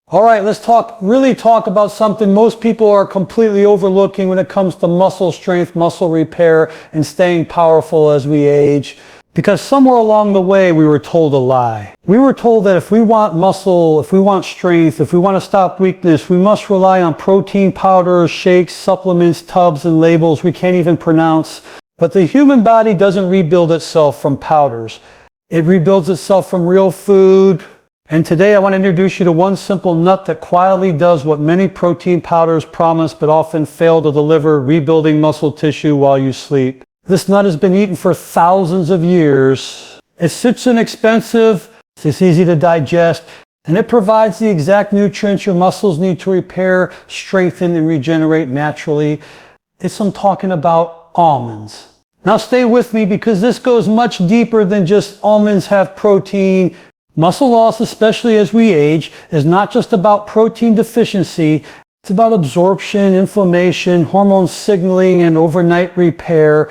All right, let's really talk about something most people are completely overlooking when it comes to muscle strength, muscle repair, and staying powerful as we age. Because somewhere along the way, we were told a lie. We were told that if we want muscle, if we want strength, if we want to stop weakness, we must rely on protein powders, shakes, supplements, tubs, and labels we can't even pronounce. But the human body doesn't rebuild itself from powders. It rebuilds itself from real food. And today I want to introduce you to one simple nut that quietly does what many protein powders promise but often fail to deliver: rebuilding muscle tissue while you sleep. This nut has been eaten for thousands of years. It's inexpensive, it's easy to digest, and it provides the exact nutrients your muscles need to repair, strengthen, and regenerate naturally. I'm talking about almonds. Now stay with me, because this goes much deeper than just almonds have protein. Muscle loss, especially as we age, is not just about protein deficiency. It's about absorption, inflammation, hormone signaling, and overnight repair.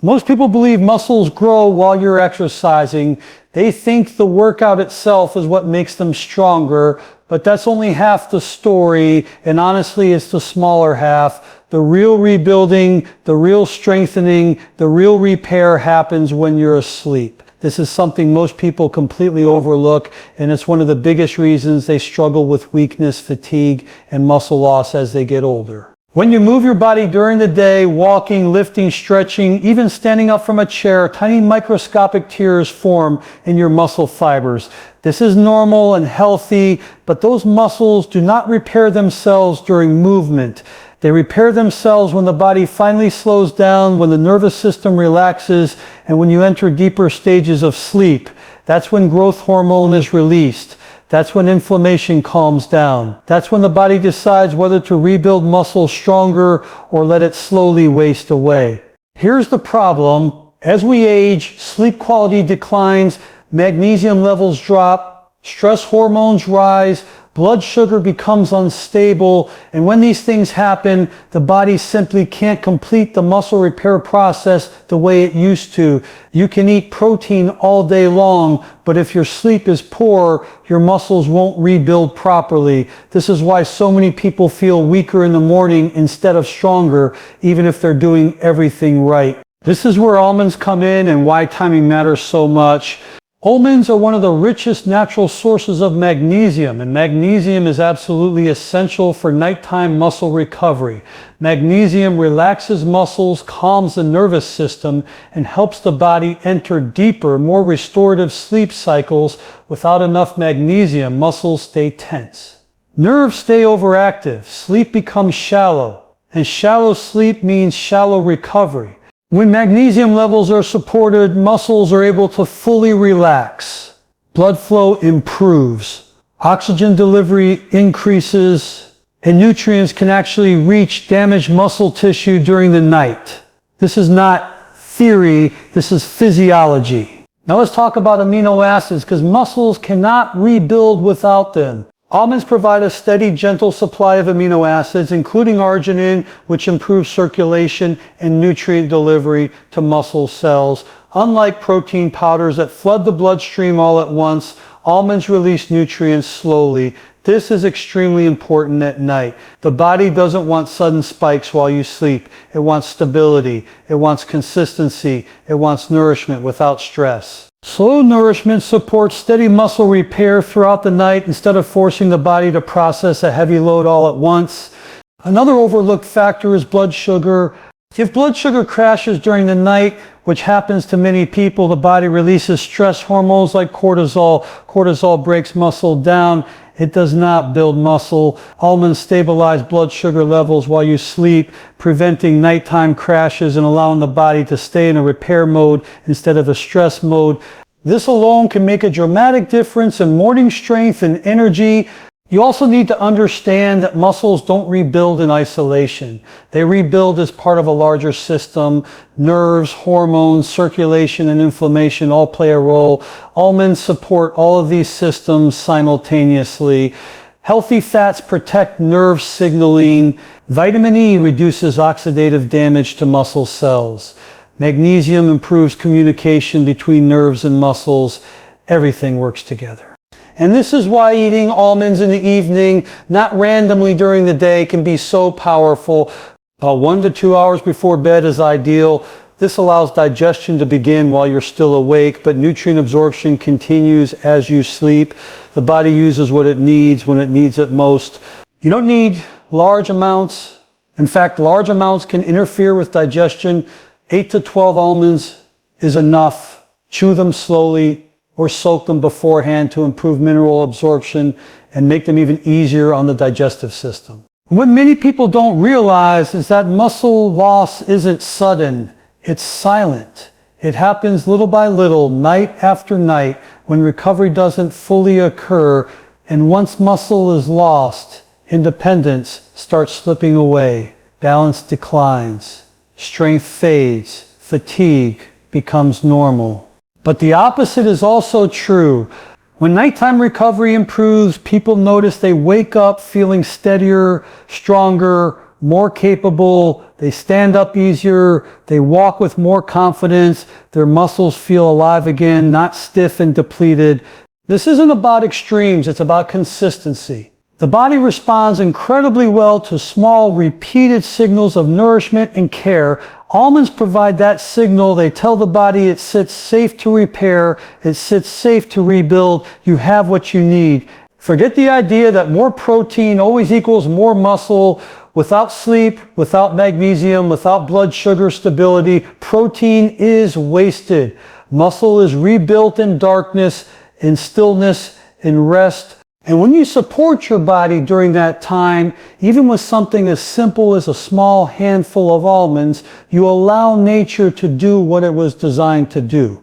Most people believe muscles grow while you're exercising. They think the workout itself is what makes them stronger, but that's only half the story, and honestly, it's the smaller half. The real rebuilding, the real strengthening, the real repair happens when you're asleep. This is something most people completely overlook, and it's one of the biggest reasons they struggle with weakness, fatigue, and muscle loss as they get older. When you move your body during the day, walking, lifting, stretching, even standing up from a chair, tiny microscopic tears form in your muscle fibers. This is normal and healthy, but those muscles do not repair themselves during movement. They repair themselves when the body finally slows down, when the nervous system relaxes, and when you enter deeper stages of sleep. That's when growth hormone is released. That's when inflammation calms down. That's when the body decides whether to rebuild muscle stronger or let it slowly waste away. Here's the problem. As we age, sleep quality declines, magnesium levels drop, stress hormones rise, blood sugar becomes unstable, and when these things happen, the body simply can't complete the muscle repair process the way it used to. You can eat protein all day long, but if your sleep is poor, your muscles won't rebuild properly. This is why so many people feel weaker in the morning instead of stronger, even if they're doing everything right. This is where almonds come in and why timing matters so much. Almonds are one of the richest natural sources of magnesium, and magnesium is absolutely essential for nighttime muscle recovery. Magnesium relaxes muscles, calms the nervous system, and helps the body enter deeper, more restorative sleep cycles. Without enough magnesium, muscles stay tense. Nerves stay overactive, sleep becomes shallow, and shallow sleep means shallow recovery. When magnesium levels are supported, muscles are able to fully relax. Blood flow improves. Oxygen delivery increases, and nutrients can actually reach damaged muscle tissue during the night. This is not theory, this is physiology. Now let's talk about amino acids, because muscles cannot rebuild without them. Almonds provide a steady, gentle supply of amino acids, including arginine, which improves circulation and nutrient delivery to muscle cells. Unlike protein powders that flood the bloodstream all at once, almonds release nutrients slowly. This is extremely important at night. The body doesn't want sudden spikes while you sleep. It wants stability. It wants consistency. It wants nourishment without stress. Slow nourishment supports steady muscle repair throughout the night instead of forcing the body to process a heavy load all at once. Another overlooked factor is blood sugar. If blood sugar crashes during the night, which happens to many people, the body releases stress hormones like cortisol. Cortisol breaks muscle down. It does not build muscle. Almonds stabilize blood sugar levels while you sleep, preventing nighttime crashes and allowing the body to stay in a repair mode instead of a stress mode. This alone can make a dramatic difference in morning strength and energy. You also need to understand that muscles don't rebuild in isolation. They rebuild as part of a larger system. Nerves, hormones, circulation, and inflammation all play a role. Almonds support all of these systems simultaneously. Healthy fats protect nerve signaling. Vitamin E reduces oxidative damage to muscle cells. Magnesium improves communication between nerves and muscles. Everything works together. And this is why eating almonds in the evening, not randomly during the day, can be so powerful. About 1 to 2 hours before bed is ideal. This allows digestion to begin while you're still awake, but nutrient absorption continues as you sleep. The body uses what it needs when it needs it most. You don't need large amounts. In fact, large amounts can interfere with digestion. 8 to 12 almonds is enough. Chew them slowly or soak them beforehand to improve mineral absorption and make them even easier on the digestive system. What many people don't realize is that muscle loss isn't sudden. It's silent. It happens little by little, night after night, when recovery doesn't fully occur. And once muscle is lost, independence starts slipping away. Balance declines. Strength fades. Fatigue becomes normal. But the opposite is also true. When nighttime recovery improves, people notice they wake up feeling steadier, stronger, more capable. They stand up easier. They walk with more confidence. Their muscles feel alive again, not stiff and depleted. This isn't about extremes. It's about consistency. The body responds incredibly well to small, repeated signals of nourishment and care. Almonds provide that signal. They tell the body it sits safe to repair. It sits safe to rebuild. You have what you need. Forget the idea that more protein always equals more muscle. Without sleep, without magnesium, without blood sugar stability, protein is wasted. Muscle is rebuilt in darkness, in stillness, in rest. And when you support your body during that time, even with something as simple as a small handful of almonds, you allow nature to do what it was designed to do.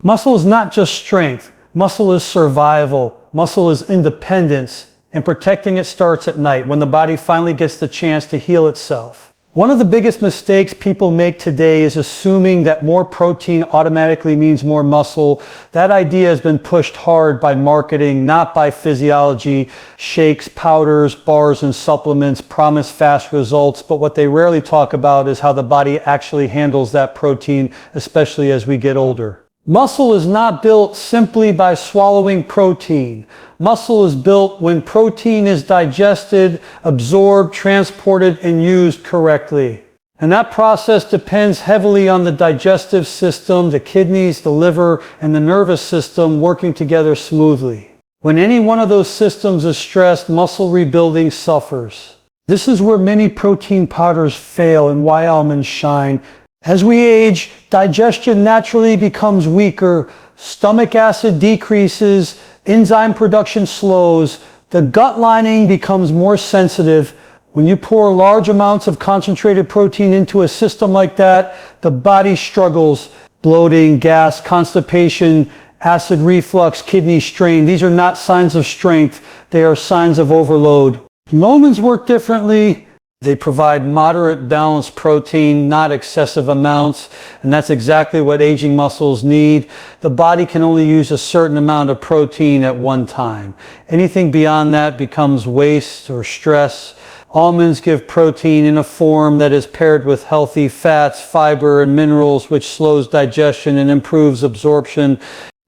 Muscle is not just strength. Muscle is survival. Muscle is independence. And protecting it starts at night, when the body finally gets the chance to heal itself. One of the biggest mistakes people make today is assuming that more protein automatically means more muscle. That idea has been pushed hard by marketing, not by physiology. Shakes, powders, bars, and supplements promise fast results, but what they rarely talk about is how the body actually handles that protein, especially as we get older. Muscle is not built simply by swallowing protein. Muscle is built when protein is digested, absorbed, transported, and used correctly. And that process depends heavily on the digestive system, the kidneys, the liver, and the nervous system working together smoothly. When any one of those systems is stressed, muscle rebuilding suffers. This is where many protein powders fail and why almonds shine. As we age, digestion naturally becomes weaker, stomach acid decreases, enzyme production slows, the gut lining becomes more sensitive. When you pour large amounts of concentrated protein into a system like that, the body struggles. Bloating, gas, constipation, acid reflux, kidney strain. These are not signs of strength. They are signs of overload. Almonds work differently. They provide moderate balanced protein, not excessive amounts, and that's exactly what aging muscles need. The body can only use a certain amount of protein at one time. Anything beyond that becomes waste or stress. Almonds give protein in a form that is paired with healthy fats, fiber, and minerals, which slows digestion and improves absorption.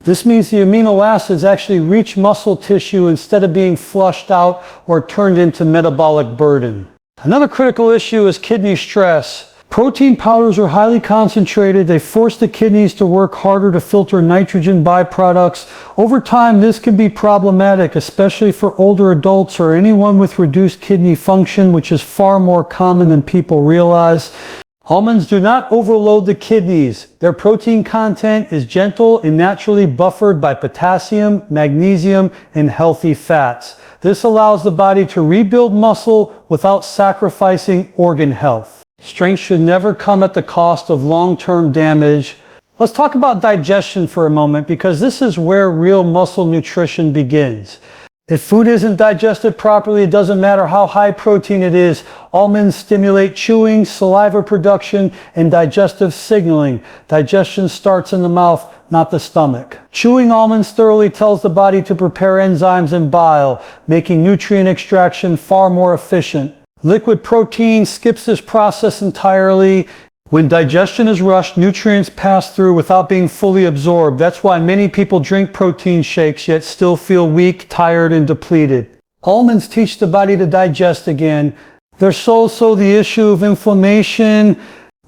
This means the amino acids actually reach muscle tissue instead of being flushed out or turned into metabolic burden. Another critical issue is kidney stress. Protein powders are highly concentrated. They force the kidneys to work harder to filter nitrogen byproducts. Over time, this can be problematic, especially for older adults or anyone with reduced kidney function, which is far more common than people realize. Almonds do not overload the kidneys. Their protein content is gentle and naturally buffered by potassium, magnesium, and healthy fats. This allows the body to rebuild muscle without sacrificing organ health. Strength should never come at the cost of long-term damage. Let's talk about digestion for a moment, because this is where real muscle nutrition begins. If food isn't digested properly, it doesn't matter how high protein it is. Almonds stimulate chewing, saliva production, and digestive signaling. Digestion starts in the mouth, not the stomach. Chewing almonds thoroughly tells the body to prepare enzymes in bile, making nutrient extraction far more efficient. Liquid protein skips this process entirely. When digestion is rushed, nutrients pass through without being fully absorbed. That's why many people drink protein shakes yet still feel weak, tired, and depleted. Almonds teach the body to digest again. There's also the issue of inflammation.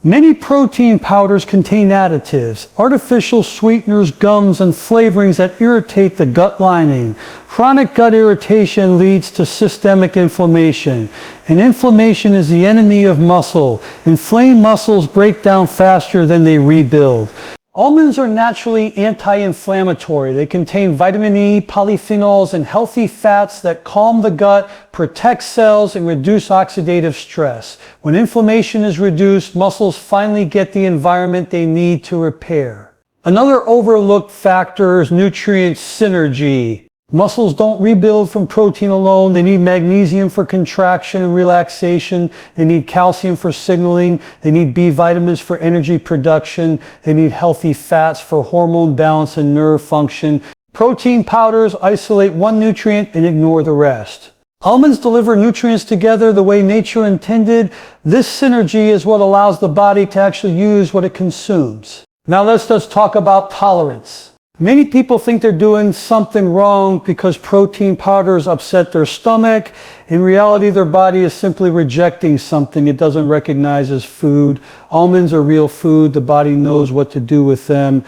Many protein powders contain additives, artificial sweeteners, gums, and flavorings that irritate the gut lining. Chronic gut irritation leads to systemic inflammation, and inflammation is the enemy of muscle. Inflamed muscles break down faster than they rebuild. Almonds are naturally anti-inflammatory. They contain vitamin E, polyphenols, and healthy fats that calm the gut, protect cells, and reduce oxidative stress. When inflammation is reduced, muscles finally get the environment they need to repair. Another overlooked factor is nutrient synergy. Muscles don't rebuild from protein alone. They need magnesium for contraction and relaxation. They need calcium for signaling. They need B vitamins for energy production. They need healthy fats for hormone balance and nerve function. Protein powders isolate one nutrient and ignore the rest. Almonds deliver nutrients together the way nature intended. This synergy is what allows the body to actually use what it consumes. Now let's just talk about tolerance. Many people think they're doing something wrong because protein powders upset their stomach. In reality, their body is simply rejecting something it doesn't recognize as food. Almonds are real food. The body knows what to do with them.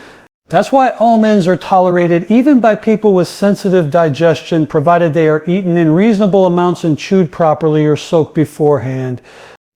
That's why almonds are tolerated even by people with sensitive digestion, provided they are eaten in reasonable amounts and chewed properly or soaked beforehand.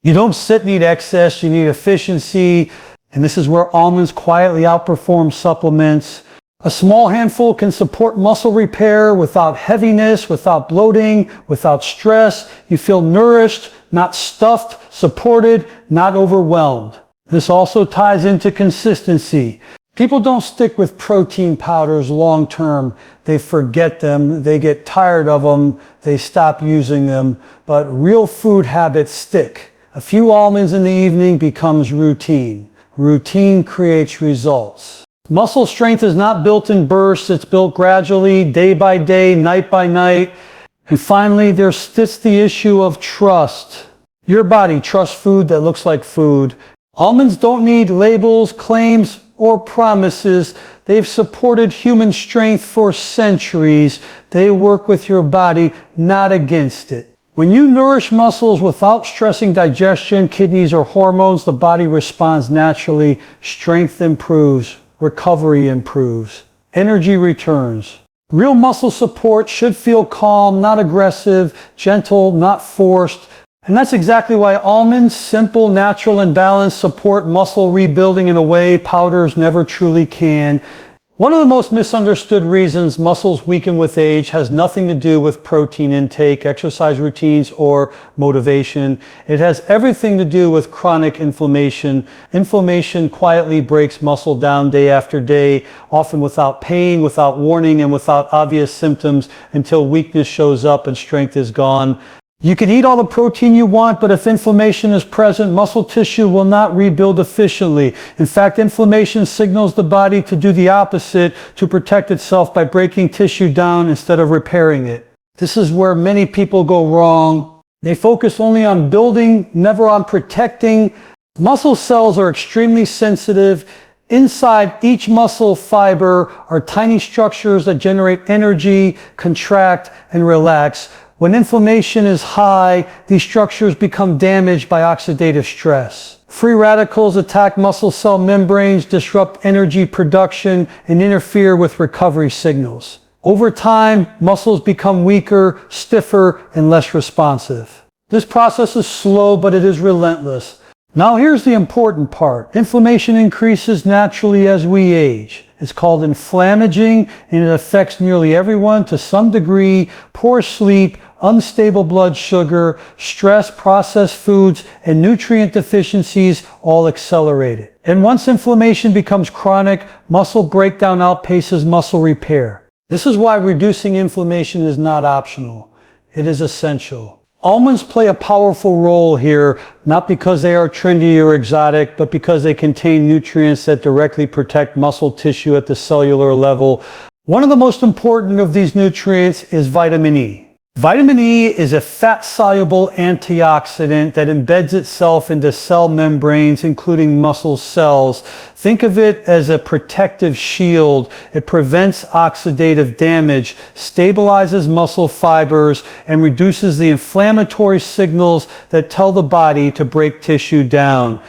You don't sit and eat excess, you need efficiency. And this is where almonds quietly outperform supplements. A small handful can support muscle repair without heaviness, without bloating, without stress. You feel nourished, not stuffed, supported, not overwhelmed. This also ties into consistency. People don't stick with protein powders long term. They forget them, they get tired of them, they stop using them. But real food habits stick. A few almonds in the evening becomes routine. Routine creates results. Muscle strength is not built in bursts, it's built gradually, day by day, night by night. And finally, there sits the issue of trust. Your body trusts food that looks like food. Almonds don't need labels, claims, or promises. They've supported human strength for centuries. They work with your body, not against it. When you nourish muscles without stressing digestion, kidneys, or hormones, the body responds naturally. Strength improves. Recovery improves. Energy returns. Real muscle support should feel calm, not aggressive, gentle, not forced. And that's exactly why almonds, simple, natural, and balanced, support muscle rebuilding in a way powders never truly can. One of the most misunderstood reasons muscles weaken with age has nothing to do with protein intake, exercise routines, or motivation. It has everything to do with chronic inflammation. Inflammation quietly breaks muscle down day after day, often without pain, without warning, and without obvious symptoms until weakness shows up and strength is gone. You can eat all the protein you want, but if inflammation is present, muscle tissue will not rebuild efficiently. In fact, inflammation signals the body to do the opposite, to protect itself by breaking tissue down instead of repairing it. This is where many people go wrong. They focus only on building, never on protecting. Muscle cells are extremely sensitive. Inside each muscle fiber are tiny structures that generate energy, contract, and relax. When inflammation is high, these structures become damaged by oxidative stress. Free radicals attack muscle cell membranes, disrupt energy production, and interfere with recovery signals. Over time, muscles become weaker, stiffer, and less responsive. This process is slow, but it is relentless. Now here's the important part. Inflammation increases naturally as we age. It's called inflammaging, and it affects nearly everyone to some degree. Poor sleep, unstable blood sugar, stress, processed foods, and nutrient deficiencies all accelerate it. And once inflammation becomes chronic, muscle breakdown outpaces muscle repair. This is why reducing inflammation is not optional. It is essential. Almonds play a powerful role here, not because they are trendy or exotic, but because they contain nutrients that directly protect muscle tissue at the cellular level. One of the most important of these nutrients is vitamin E. Vitamin E is a fat-soluble antioxidant that embeds itself into cell membranes, including muscle cells. Think of it as a protective shield. It prevents oxidative damage, stabilizes muscle fibers, and reduces the inflammatory signals that tell the body to break tissue down.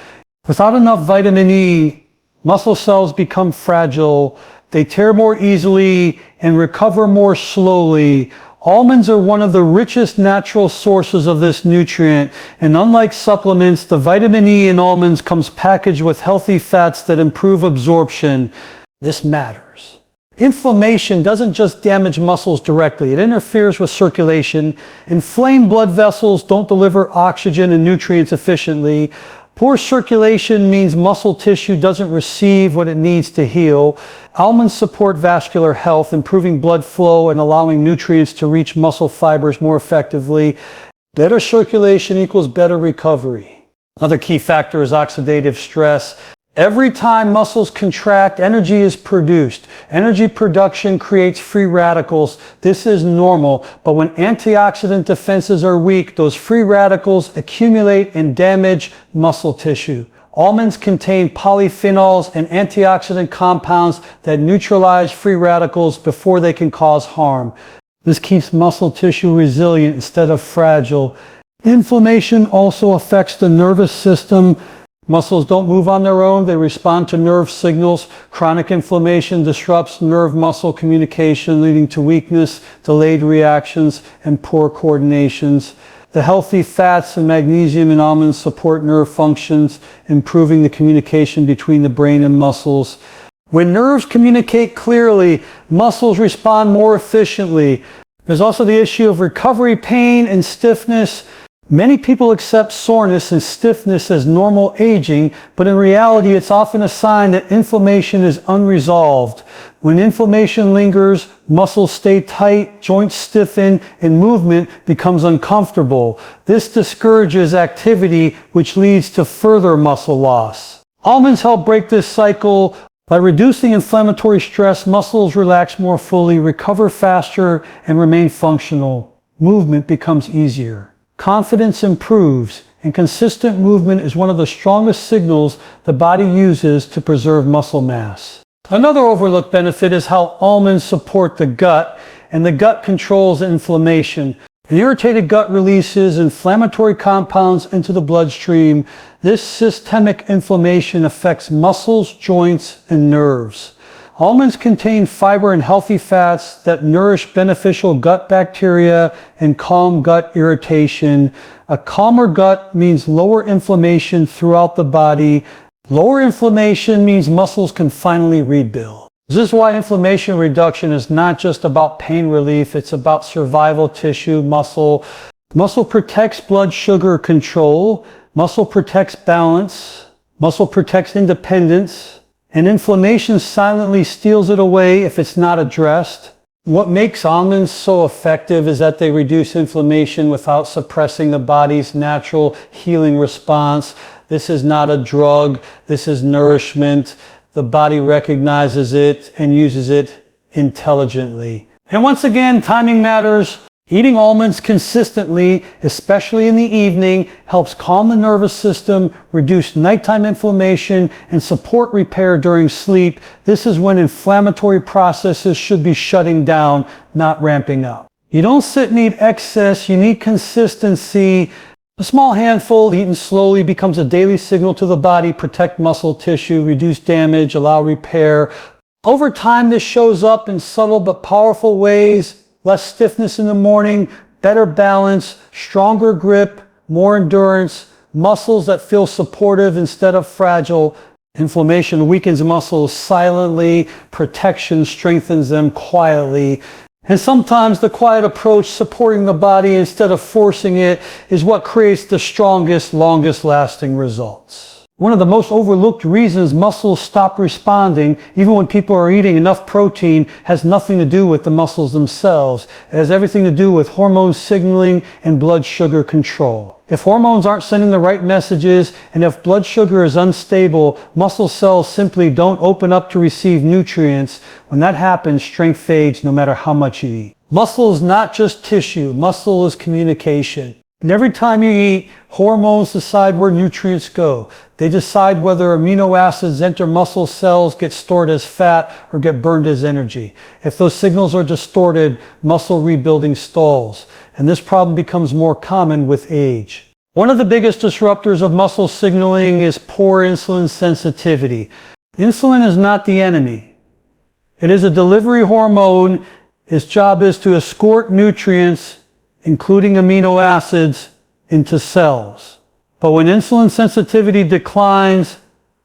Without enough vitamin E, muscle cells become fragile, they tear more easily and recover more slowly. Almonds are one of the richest natural sources of this nutrient, and unlike supplements, the vitamin E in almonds comes packaged with healthy fats that improve absorption. This matters. Inflammation doesn't just damage muscles directly, it interferes with circulation. Inflamed blood vessels don't deliver oxygen and nutrients efficiently. Poor circulation means muscle tissue doesn't receive what it needs to heal. Almonds support vascular health, improving blood flow and allowing nutrients to reach muscle fibers more effectively. Better circulation equals better recovery. Another key factor is oxidative stress. Every time muscles contract, energy is produced. Energy production creates free radicals. This is normal, but when antioxidant defenses are weak, those free radicals accumulate and damage muscle tissue. Almonds contain polyphenols and antioxidant compounds that neutralize free radicals before they can cause harm. This keeps muscle tissue resilient instead of fragile. Inflammation also affects the nervous system. Muscles don't move on their own, they respond to nerve signals. Chronic inflammation disrupts nerve-muscle communication, leading to weakness, delayed reactions, and poor coordinations. The healthy fats and magnesium in almonds support nerve functions, improving the communication between the brain and muscles. When nerves communicate clearly, muscles respond more efficiently. There's also the issue of recovery pain and stiffness. Many people accept soreness and stiffness as normal aging, but in reality it's often a sign that inflammation is unresolved. When inflammation lingers, muscles stay tight, joints stiffen, and movement becomes uncomfortable. This discourages activity, which leads to further muscle loss. Almonds help break this cycle. By reducing inflammatory stress, muscles relax more fully, recover faster, and remain functional. Movement becomes easier. Confidence improves, and consistent movement is one of the strongest signals the body uses to preserve muscle mass. Another overlooked benefit is how almonds support the gut, and the gut controls inflammation. An irritated gut releases inflammatory compounds into the bloodstream. This systemic inflammation affects muscles, joints, and nerves. Almonds contain fiber and healthy fats that nourish beneficial gut bacteria and calm gut irritation. A calmer gut means lower inflammation throughout the body. Lower inflammation means muscles can finally rebuild. This is why inflammation reduction is not just about pain relief, it's about survival tissue, muscle. Muscle protects blood sugar control. Muscle protects balance. Muscle protects independence. And inflammation silently steals it away if it's not addressed. What makes almonds so effective is that they reduce inflammation without suppressing the body's natural healing response. This is not a drug, this is nourishment. The body recognizes it and uses it intelligently. And once again, timing matters. Eating almonds consistently, especially in the evening, helps calm the nervous system, reduce nighttime inflammation, and support repair during sleep. This is when inflammatory processes should be shutting down, not ramping up. You don't sit and eat excess, you need consistency. A small handful eaten slowly becomes a daily signal to the body: protect muscle tissue, reduce damage, allow repair. Over time, this shows up in subtle but powerful ways. Less stiffness in the morning, better balance, stronger grip, more endurance, muscles that feel supportive instead of fragile. Inflammation weakens muscles silently, protection strengthens them quietly. And sometimes the quiet approach, supporting the body instead of forcing it, is what creates the strongest, longest lasting results. One of the most overlooked reasons muscles stop responding, even when people are eating enough protein, has nothing to do with the muscles themselves. It has everything to do with hormone signaling and blood sugar control. If hormones aren't sending the right messages, and if blood sugar is unstable, muscle cells simply don't open up to receive nutrients. When that happens, strength fades no matter how much you eat. Muscle is not just tissue. Muscle is communication. And every time you eat, hormones decide where nutrients go. They decide whether amino acids enter muscle cells, get stored as fat, or get burned as energy. If those signals are distorted, muscle rebuilding stalls. And this problem becomes more common with age. One of the biggest disruptors of muscle signaling is poor insulin sensitivity. Insulin is not the enemy. It is a delivery hormone. Its job is to escort nutrients, including amino acids, into cells. But when insulin sensitivity declines,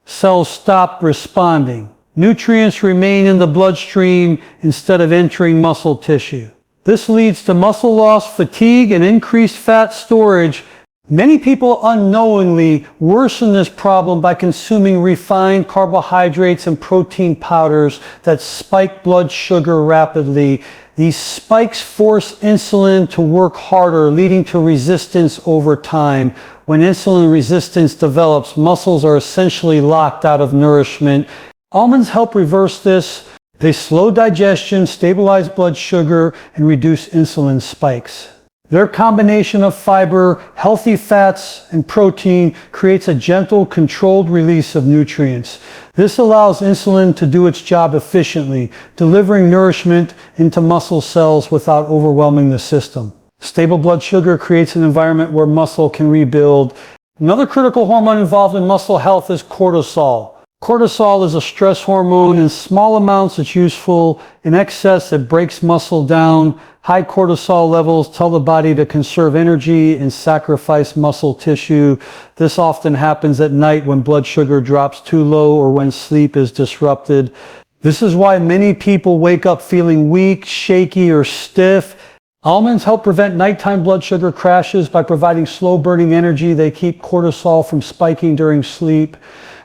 cells stop responding. Nutrients remain in the bloodstream instead of entering muscle tissue. This leads to muscle loss, fatigue, and increased fat storage. Many people unknowingly worsen this problem by consuming refined carbohydrates and protein powders that spike blood sugar rapidly. These spikes force insulin to work harder, leading to resistance over time. When insulin resistance develops, muscles are essentially locked out of nourishment. Almonds help reverse this. They slow digestion, stabilize blood sugar, and reduce insulin spikes. Their combination of fiber, healthy fats, and protein creates a gentle, controlled release of nutrients. This allows insulin to do its job efficiently, delivering nourishment into muscle cells without overwhelming the system. Stable blood sugar creates an environment where muscle can rebuild. Another critical hormone involved in muscle health is cortisol. Cortisol is a stress hormone. In small amounts it's useful. In excess it breaks muscle down. High cortisol levels tell the body to conserve energy and sacrifice muscle tissue. This often happens at night when blood sugar drops too low or when sleep is disrupted. This is why many people wake up feeling weak, shaky, or stiff. Almonds help prevent nighttime blood sugar crashes by providing slow-burning energy. They keep cortisol from spiking during sleep.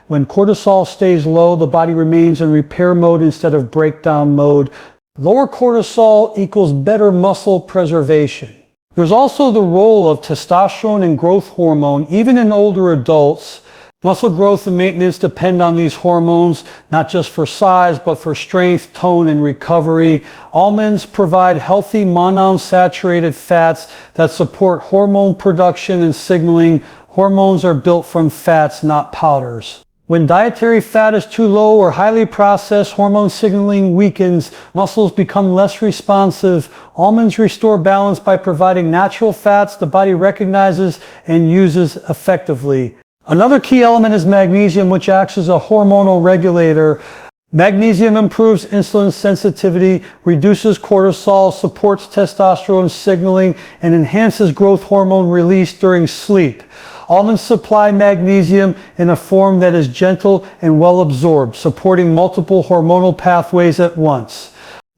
When cortisol stays low, the body remains in repair mode instead of breakdown mode. Lower cortisol equals better muscle preservation. There's also the role of testosterone and growth hormone. Even in older adults, muscle growth and maintenance depend on these hormones, not just for size, but for strength, tone, and recovery. Almonds provide healthy monounsaturated fats that support hormone production and signaling. Hormones are built from fats, not powders. When dietary fat is too low or highly processed, hormone signaling weakens, muscles become less responsive. Almonds restore balance by providing natural fats the body recognizes and uses effectively. Another key element is magnesium, which acts as a hormonal regulator. Magnesium improves insulin sensitivity, reduces cortisol, supports testosterone signaling, and enhances growth hormone release during sleep. Almonds supply magnesium in a form that is gentle and well absorbed, supporting multiple hormonal pathways at once.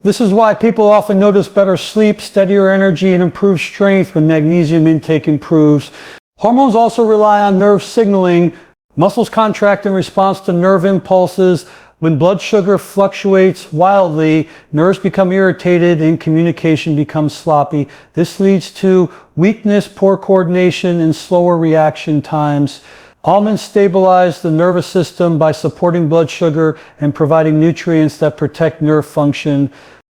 This is why people often notice better sleep, steadier energy, and improved strength when magnesium intake improves. Hormones also rely on nerve signaling. Muscles contract in response to nerve impulses. When blood sugar fluctuates wildly, nerves become irritated and communication becomes sloppy. This leads to weakness, poor coordination, and slower reaction times. Almonds stabilize the nervous system by supporting blood sugar and providing nutrients that protect nerve function.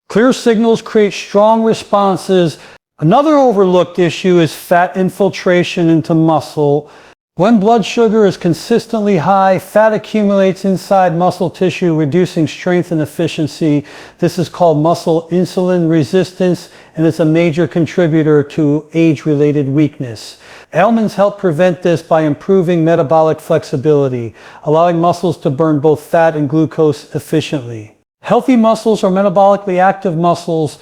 Clear signals create strong responses. Another overlooked issue is fat infiltration into muscle. When blood sugar is consistently high, fat accumulates inside muscle tissue, reducing strength and efficiency. This is called muscle insulin resistance, and it's a major contributor to age-related weakness. Almonds help prevent this by improving metabolic flexibility, allowing muscles to burn both fat and glucose efficiently. Healthy muscles are metabolically active muscles.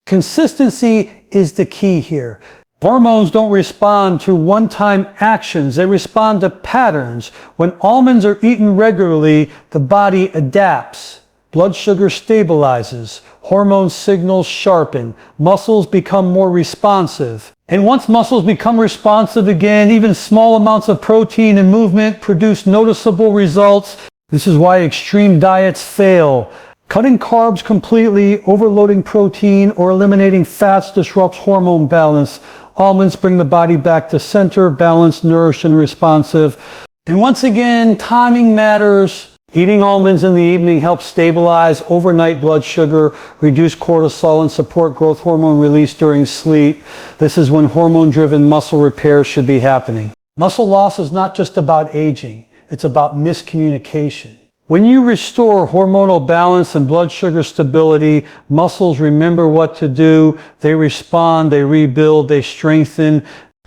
Consistency is the key here. Hormones don't respond to one-time actions, they respond to patterns. When almonds are eaten regularly, the body adapts. Blood sugar stabilizes, hormone signals sharpen, muscles become more responsive. And once muscles become responsive again, even small amounts of protein and movement produce noticeable results. This is why extreme diets fail. Cutting carbs completely, overloading protein, or eliminating fats disrupts hormone balance. Almonds bring the body back to center, balanced, nourished, and responsive. And once again, timing matters. Eating almonds in the evening helps stabilize overnight blood sugar, reduce cortisol, and support growth hormone release during sleep. This is when hormone-driven muscle repair should be happening. Muscle loss is not just about aging, it's about miscommunication. When you restore hormonal balance and blood sugar stability, muscles remember what to do, they respond, they rebuild, they strengthen.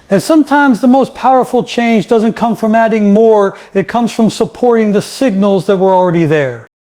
And sometimes the most powerful change doesn't come from adding more, it comes from supporting the signals that were already there.